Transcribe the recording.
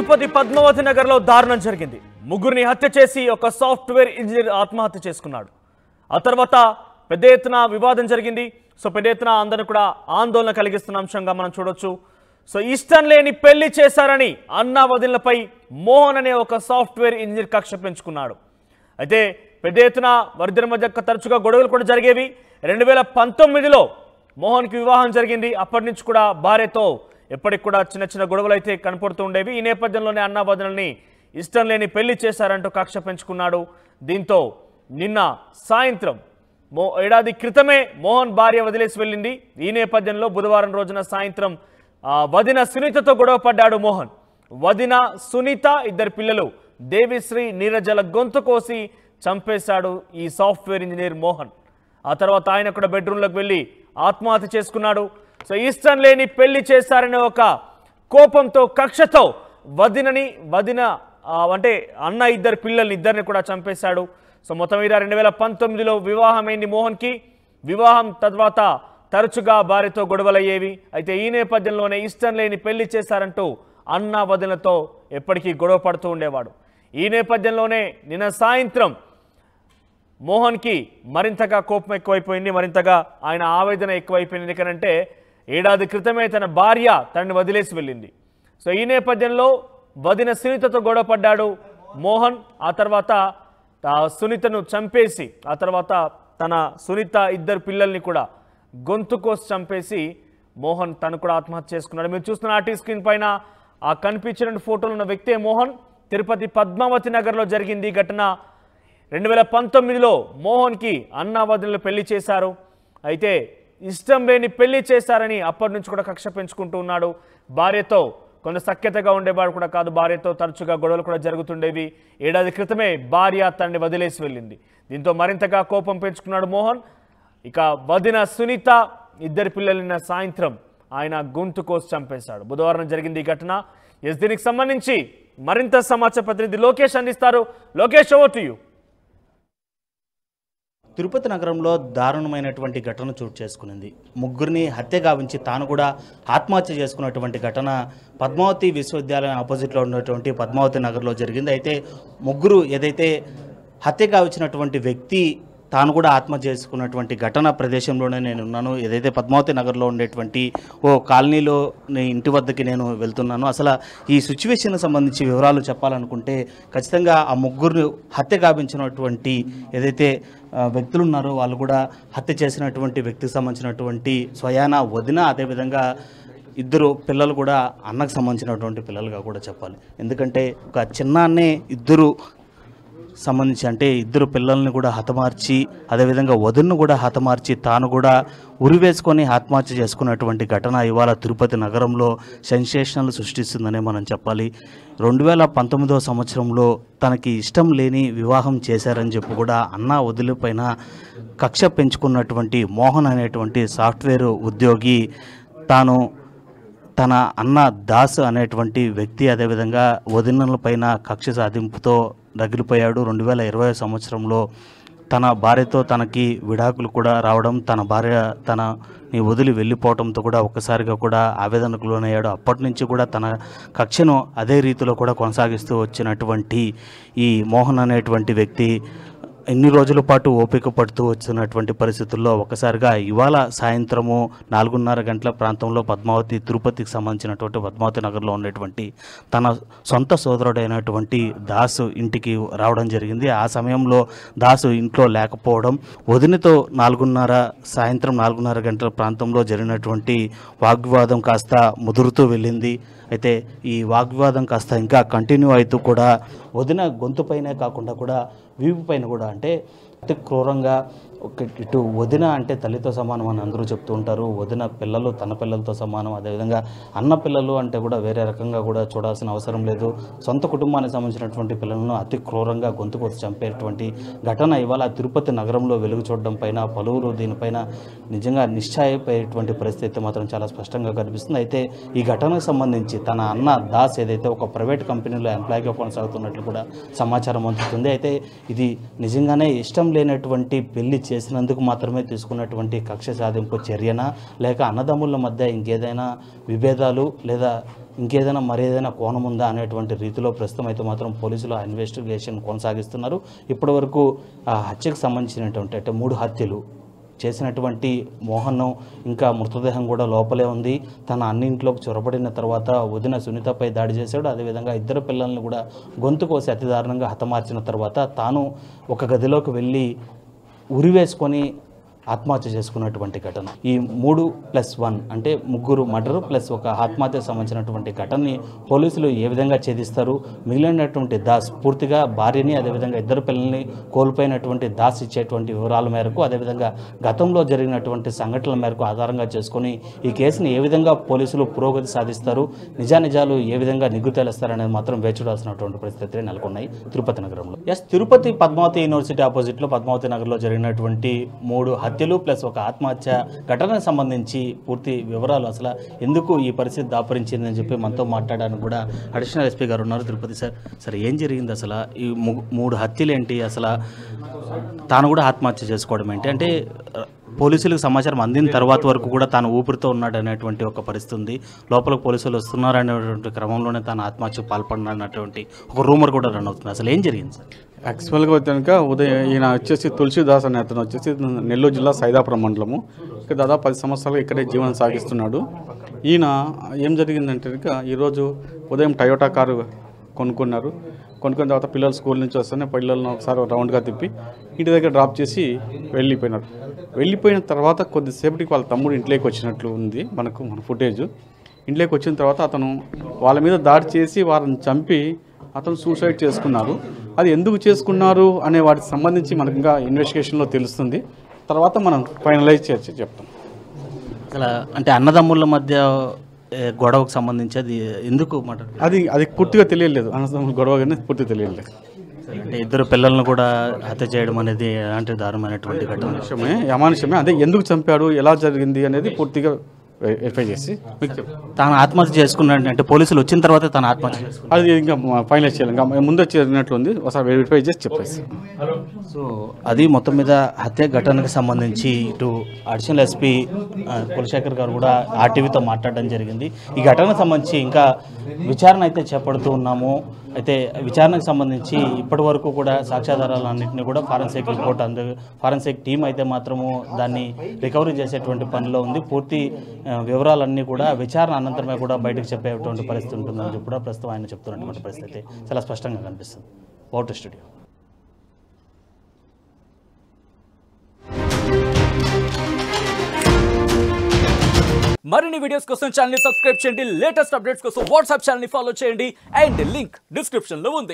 తిరుపతి పద్మావతి నగర్లో దారుణం జరిగింది. ముగ్గురిని హత్య చేసి ఒక సాఫ్ట్వేర్ ఇంజనీర్ ఆత్మహత్య చేసుకున్నాడు. ఆ తర్వాత పెద్ద ఎత్తున వివాదం జరిగింది. సో పెద్ద ఎత్తున అందరూ కూడా ఆందోళన కలిగిస్తున్న అంశంగా మనం చూడొచ్చు. సో ఇష్టం లేని పెళ్లి చేశారని అన్న వదినలపై మోహన్ అనే ఒక సాఫ్ట్వేర్ ఇంజనీర్ కక్ష పెంచుకున్నాడు. అయితే పెద్ద ఎత్తున వారిద్దరి మధ్య తరచుగా గొడవలు కూడా జరిగేవి. 2019లో మోహన్కి వివాహం జరిగింది. అప్పటి నుంచి కూడా భార్యతో ఎప్పటికి కూడా చిన్న చిన్న గొడవలు అయితే కనపడుతూ ఉండేవి. ఈ నేపథ్యంలోనే అన్న వదినల్ని ఇష్టం లేని పెళ్లి చేశారంటూ కక్ష పెంచుకున్నాడు. దీంతో నిన్న సాయంత్రం ఏడాది క్రితమే మోహన్ భార్య వదిలేసి వెళ్ళింది. ఈ నేపథ్యంలో బుధవారం రోజున సాయంత్రం వదిన సునీతతో గొడవ పడ్డాడు మోహన్. వదిన సునీత ఇద్దరు పిల్లలు దేవిశ్రీ నీరజల గొంతు కోసి చంపేశాడు ఈ సాఫ్ట్వేర్ ఇంజనీర్ మోహన్. ఆ తర్వాత ఆయన కూడా బెడ్రూమ్లోకి వెళ్ళి ఆత్మహత్య చేసుకున్నాడు. సో ఇష్టం లేని పెళ్లి చేశారనే ఒక కోపంతో కక్షతో వదిన అంటే అన్న ఇద్దరు పిల్లల్ని ఇద్దరిని కూడా చంపేశాడు. సో మొత్తం మీద 2019లో వివాహమైంది మోహన్కి. వివాహం తర్వాత తరచుగా భార్యతో గొడవలయ్యేవి. అయితే ఈ నేపథ్యంలోనే ఇష్టం లేని పెళ్లి చేశారంటూ అన్న వదినతో ఎప్పటికీ గొడవ పడుతూ ఉండేవాడు. ఈ నేపథ్యంలోనే నిన్న సాయంత్రం మోహన్కి మరింతగా కోపం ఎక్కువైపోయింది. మరింతగా ఆయన ఆవేదన ఎక్కువైపోయింది. ఎందుకంటే ఏడాది క్రితమే తన భార్య తనని వదిలేసి వెళ్ళింది. సో ఈ నేపథ్యంలో వదిన సునీతతో గొడవ పడ్డాడు మోహన్. ఆ తర్వాత సునీతను చంపేసి ఆ తర్వాత తన సునీత ఇద్దరు పిల్లల్ని కూడా గొంతు కోసి చంపేసి మోహన్ తను కూడా ఆత్మహత్య చేసుకున్నాడు. మీరు చూస్తున్న ఆర్టీ స్క్రీన్ పైన ఆ కనిపించిన ఫోటోలు ఉన్న వ్యక్తే మోహన్. తిరుపతి పద్మావతి నగర్లో జరిగింది ఈ ఘటన. 2019లో మోహన్కి అన్న వదినలు పెళ్లి చేశారు. అయితే ఇష్టం లేని పెళ్లి చేశారని అప్పటి నుంచి కూడా కక్ష పెంచుకుంటూ ఉన్నాడు. భార్యతో కొంత సఖ్యతగా ఉండేవాడు కూడా కాదు. భార్యతో తరచుగా గొడవలు కూడా జరుగుతుండేవి. ఏడాది క్రితమే భార్య తనని వదిలేసి వెళ్ళింది. దీంతో మరింతగా కోపం పెంచుకున్నాడు మోహన్. ఇక వదిన సునీత ఇద్దరి పిల్లలిన సాయంత్రం ఆయన గొంతు కోసి చంపేశాడు. బుధవారం జరిగింది ఈ ఘటన. దీనికి సంబంధించి మరింత సమాచార ప్రతినిధి లోకేష్ అందిస్తారు. Lokesh, over to you. Tirupati నగరంలో దారుణమైనటువంటి ఘటన చోటు చేసుకునింది. ముగ్గురిని హత్య గావించి తాను కూడా ఆత్మహత్య చేసుకున్నటువంటి ఘటన పద్మావతి విశ్వవిద్యాలయం ఆపోజిట్లో ఉన్నటువంటి పద్మావతి నగర్లో జరిగింది. అయితే ముగ్గురు ఏదైతే హత్య గావించినటువంటి వ్యక్తి తాను కూడా ఆత్మహత్య చేసుకున్నటువంటి ఘటన ప్రదేశంలోనే నేను ఉన్నాను. ఏదైతే పద్మావతి నగర్లో ఉండేటువంటి ఓ కాలనీలో ఇంటి వద్దకి నేను వెళ్తున్నాను. అసలు ఈ సిచ్యువేషన్ సంబంధించి వివరాలు చెప్పాలనుకుంటే ఖచ్చితంగా ఆ ముగ్గురు హత్య గావించినటువంటి ఏదైతే వ్యక్తులు ఉన్నారో వాళ్ళు కూడా హత్య చేసినటువంటి వ్యక్తికి సంబంధించినటువంటి స్వయాన వదిన, అదేవిధంగా ఇద్దరు పిల్లలు కూడా అన్నకు సంబంధించినటువంటి పిల్లలుగా కూడా చెప్పాలి. ఎందుకంటే ఒక చిన్నాన్నే ఇద్దరు సంబంధించి అంటే ఇద్దరు పిల్లల్ని కూడా హతమార్చి అదేవిధంగా వదినను కూడా హతమార్చి తాను కూడా ఉరివేసుకొని ఆత్మహత్య చేసుకున్నటువంటి ఘటన ఇవాళ తిరుపతి నగరంలో సెన్సేషనల్ సృష్టిస్తుందనే మనం చెప్పాలి. 2019వ సంవత్సరంలో తనకి ఇష్టం లేని వివాహం చేశారని చెప్పి కూడా అన్న వదిలిపైన కక్ష పెంచుకున్నటువంటి మోహన్ అనేటువంటి సాఫ్ట్వేర్ ఉద్యోగి తాను తన అన్న దాస్ అనేటువంటి వ్యక్తి అదేవిధంగా వదినలపైన కక్ష సాధింపుతో రగిలిపోయాడు. 2020 సంవత్సరంలో తన భార్యతో తనకి విడాకులు కూడా రావడం, తన భార్య తనని వదిలి వెళ్ళిపోవడంతో కూడా ఒక్కసారిగా కూడా ఆవేదనకు లోనయ్యాడు. అప్పటి నుంచి కూడా తన కక్షను అదే రీతిలో కూడా కొనసాగిస్తూ వచ్చినటువంటి ఈ మోహన్ అనేటువంటి వ్యక్తి ఎన్ని రోజుల పాటు ఓపిక పడుతూ వచ్చినటువంటి పరిస్థితుల్లో ఒకసారిగా ఇవాళ సాయంత్రము 4:30 గంటల ప్రాంతంలో తిరుపతికి సంబంధించినటువంటి పద్మావతి నగర్లో ఉన్నటువంటి తన సొంత సోదరుడైనటువంటి దాసు ఇంటికి రావడం జరిగింది. ఆ సమయంలో దాసు ఇంట్లో లేకపోవడం, వదినతో సాయంత్రం 4:30 గంటల ప్రాంతంలో జరిగినటువంటి వాగ్వివాదం కాస్త ముదురుతూ వెళ్ళింది. అయితే ఈ వాగ్వివాదం కాస్త ఇంకా కంటిన్యూ అవుతూ కూడా వదిన గొంతుపైనే కాకుండా కూడా వీపు పైన కూడా అంటే అతి క్రూరంగా ఇటు వదిన అంటే తల్లితో సమానం అని అందరూ చెప్తూ ఉంటారు. వదిన పిల్లలు తన పిల్లలతో సమానం. అదేవిధంగా అన్న పిల్లలు అంటే కూడా వేరే రకంగా కూడా చూడాల్సిన అవసరం లేదు. సొంత కుటుంబానికి సంబంధించినటువంటి పిల్లలను అతి క్రూరంగా గొంతు కోసి చంపేటువంటి ఘటన ఇవాళ తిరుపతి నగరంలో వెలుగు చూడడం పైన పలువురు దీనిపైన నిజంగా నిశ్చయపోయేటువంటి పరిస్థితి మాత్రం చాలా స్పష్టంగా కనిపిస్తుంది. అయితే ఈ ఘటనకు సంబంధించి తన అన్న దాస్ ఏదైతే ఒక ప్రైవేట్ కంపెనీలో ఎంప్లాయీగా కొనసాగుతున్నట్లు కూడా సమాచారం అందుతుంది. అయితే ఇది నిజంగానే ఇష్టం లేనటువంటి పెళ్లి చేసినందుకు మాత్రమే తీసుకున్నటువంటి కక్ష సాధింపు చర్యనా, లేక అన్నదమ్ముల మధ్య ఇంకేదైనా విభేదాలు లేదా ఇంకేదైనా మరేదైనా కోణం ఉందా అనేటువంటి రీతిలో ప్రస్తుతం అయితే మాత్రం పోలీసులు ఆ ఇన్వెస్టిగేషన్ కొనసాగిస్తున్నారు. ఇప్పటివరకు ఆ హత్యకు సంబంధించినటువంటి అంటే 3 హత్యలు చేసినటువంటి మోహన్ ఇంకా మృతదేహం కూడా లోపలే ఉంది. తన అన్నింట్లోకి చొరబడిన తర్వాత వదిన సునీతపై దాడి చేశాడు. అదేవిధంగా 2 పిల్లల్ని కూడా గొంతు కోసి అతి దారుణంగా హతమార్చిన తర్వాత తాను ఒక గదిలోకి వెళ్ళి ఉరివేసుకొని ఆత్మహత్య చేసుకున్నటువంటి ఘటన. ఈ 3+1 అంటే 3 మర్డర్ ప్లస్ ఒక ఆత్మహత్యకు సంబంధించినటువంటి ఘటనని పోలీసులు ఏ విధంగా ఛేదిస్తారు, మిగిలినటువంటి దాస్ పూర్తిగా భార్యని అదేవిధంగా 2 పిల్లల్ని కోల్పోయినటువంటి దాస్ ఇచ్చేటువంటి వివరాల మేరకు అదేవిధంగా గతంలో జరిగినటువంటి సంఘటనల మేరకు ఆధారంగా చేసుకొని ఈ కేసుని ఏ విధంగా పోలీసులు పురోగతి సాధిస్తారు, నిజానిజాలు ఏ విధంగా నిగ్గు తేలుస్తారనేది మాత్రం వేచి చూడాల్సినటువంటి పరిస్థితులు నెలకొన్నాయి తిరుపతి నగరంలో. తిరుపతి పద్మావతి యూనివర్సిటీ ఆపోజిట్లో పద్మావతి నగర్లో జరిగినటువంటి 3 హత్యలు ప్లస్ ఒక ఆత్మహత్య ఘటనకు సంబంధించి పూర్తి వివరాలు అసలు ఎందుకు ఈ పరిస్థితి దాపురించిందని చెప్పి మనతో మాట్లాడడానికి కూడా అడిషనల్ ఎస్పీ గారు ఉన్నారు. తిరుపతి సార్ ఏం జరిగింది అసలు? ఈ 3 హత్యలు ఏంటి అసలు? తాను కూడా ఆత్మహత్య చేసుకోవడం ఏంటి? అంటే పోలీసులకు సమాచారం అందిన తర్వాత వరకు కూడా తాను ఊపిరితో ఉన్నాడు అనేటువంటి ఒక పరిస్థితి ఉంది. లోపలికి పోలీసులు వస్తున్నారనేటువంటి క్రమంలోనే తాను ఆత్మహత్యకు పాల్పడినటువంటి ఒక రూమర్ కూడా రన్ అవుతుంది. అసలు ఏం జరిగింది సార్? యాక్చువల్గా కనుక ఉదయం ఈయన వచ్చేసి తులసిదాస్ అనే అతను వచ్చేసి నెల్లూరు జిల్లా సైదాపురం మండలము, ఇక దాదాపు 10 సంవత్సరాలుగా ఇక్కడే జీవనం సాగిస్తున్నాడు. ఈయన ఏం జరిగిందంటే కనుక ఈరోజు ఉదయం టయోటా కారు కొనుక్కున్న తర్వాత పిల్లలు స్కూల్ నుంచి వస్తేనే పిల్లలను ఒకసారి రౌండ్గా తిప్పి ఇంటి దగ్గర డ్రాప్ చేసి వెళ్ళిపోయినారు. వెళ్ళిపోయిన తర్వాత కొద్దిసేపటికి వాళ్ళ తమ్ముడు ఇంట్లోకి వచ్చినట్లు ఉంది మన ఫుటేజ్. ఇంట్లోకి వచ్చిన తర్వాత అతను వాళ్ళ మీద దాడి చేసి వారిని చంపి అతను సూసైడ్ చేసుకున్నారు. అది ఎందుకు చేసుకున్నారు అనే వాటికి సంబంధించి మనకు ఇంకా ఇన్వెస్టిగేషన్లో తెలుస్తుంది. తర్వాత మనం ఫైనలైజ్ చేసి చెప్తాం. అసలు అంటే అన్నదమ్ముల మధ్య గొడవకు సంబంధించి అది ఎందుకు మాట అది పూర్తిగా తెలియలేదు. అన్నదమ్ముల గొడవ కానీ పూర్తిగా తెలియలేదు. అంటే 2 పిల్లలను కూడా హత్య చేయడం అనేది ఎలాంటి దారుణమైనటువంటి ఘటన అమానుషమే. అదే ఎందుకు చంపాడు, ఎలా జరిగింది అనేది పూర్తిగా వెరిఫై చేసి మీకు తాను ఆత్మహత్య చేసుకున్నాడు అంటే పోలీసులు వచ్చిన తర్వాత తను ఆత్మహత్య అది ఇంకా ఫైనలైజ్ చేయాలి. ఇంకా ముందు జరిగినట్లు ఉంది, ఒకసారి వెరిఫై చేసి చెప్పేసి. సో అది మొత్తం మీద హత్య ఘటనకు సంబంధించి ఇటు అడిషనల్ ఎస్పీ కులశేఖర్ గారు కూడా ఆర్టీవీతో మాట్లాడడం జరిగింది. ఈ ఘటనకు సంబంధించి ఇంకా విచారణ అయితే చేపడుతూ ఉన్నాము. అయితే విచారణకు సంబంధించి ఇప్పటి వరకు కూడా సాక్ష్యాధారాలన్నింటినీ కూడా ఫారెన్సిక్ టీం అయితే మాత్రము దాన్ని రికవరీ చేసేటువంటి పనిలో ఉంది. పూర్తి వివరాలన్నీ కూడా విచారణ అనంతరమే కూడా బయటకు చెప్పేటువంటి పరిస్థితి ఉంటుందని కూడా ప్రస్తుతం ఆయన చెప్తున్నటువంటి పరిస్థితి చాలా స్పష్టంగా కనిపిస్తుంది. Vote studio. మరిన్ని వీడియోస్ కోసం ఛానల్ ని సబ్స్క్రైబ్ చేయండి. లేటెస్ట్ అప్డేట్స్ కోసం వాట్సాప్ ఛానల్ ని ఫాలో చేయండి. అండ్ లింక్ డిస్క్రిప్షన్ లో ఉంది.